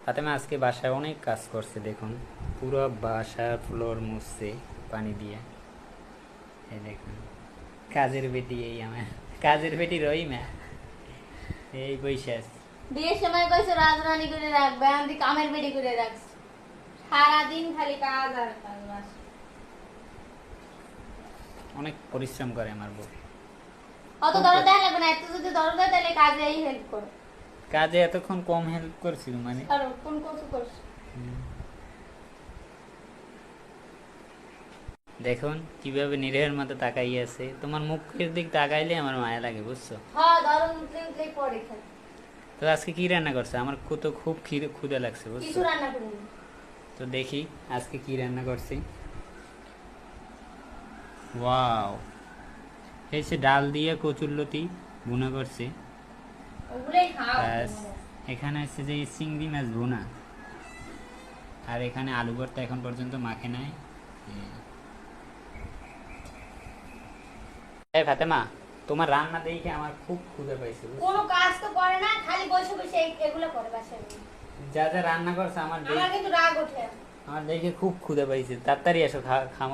ফাতেমা আজকে বাসায় অনেক কাজ করছে, দেখুন পুরো বাসার ফ্লোর মুছছে পানি দিয়ে। এই দেখুন কাজের বেটি, এই আমার কাজের বেটি রহিমা এই বসে আছে। বিয়ের সময় কইছো রাজরানী করে রাখবে, আমি কামের বেড়ি করে রাখছি। সারাদিন খালি কাজ আর কাজ বাস। অনেক পরিশ্রম করে আমার বউ। অত দরদ দেয়া লাগবে না, একটু যদি দরদ দেয় তাহলে কাজেই হেল্প করো। কাজে এতক্ষণ কম হেল্প করছিল মানে? আর কোন কিছু করছো? দেখুন কিভাবে নিরেহের মতো তাকাই আছে। তোমার মুখের দিক তাকাইলে আমার মায়া লাগে, বুঝছো? হ্যাঁ, দরদ উঠলে উঠলেই পড়ে খালি। তো আজকে কি রান্না করছে? আমার তো খুব ক্ষুধা লাগছে, কিছু বুঝছো? রান্না করিনি। তো দেখি আজকে কি রান্না করছি। ওয়াও, এসে ডাল দিয়ে কচুরলতি ভুনা করছে। ওগুলোই খাও। ব্যাস, এখানে হচ্ছে যে চিংড়ি মাছ ভুনা, আর এখানে আলু ভর্তা এখন পর্যন্ত মাখে নাই। এই ফাতেমা, তোমার রান্না দেখে আমার খুব ক্ষুধা পাইছে, বুঝছো? কোনো কাজ তো করে না, খালি বসে বসে এগুলো করে বাসায়। যা যা রান্না করছে আমার আমার কিন্তু রাগ ওঠে। দেখে খুব ক্ষুধা পাইছে। তাড়াতাড়ি এসো, খামো।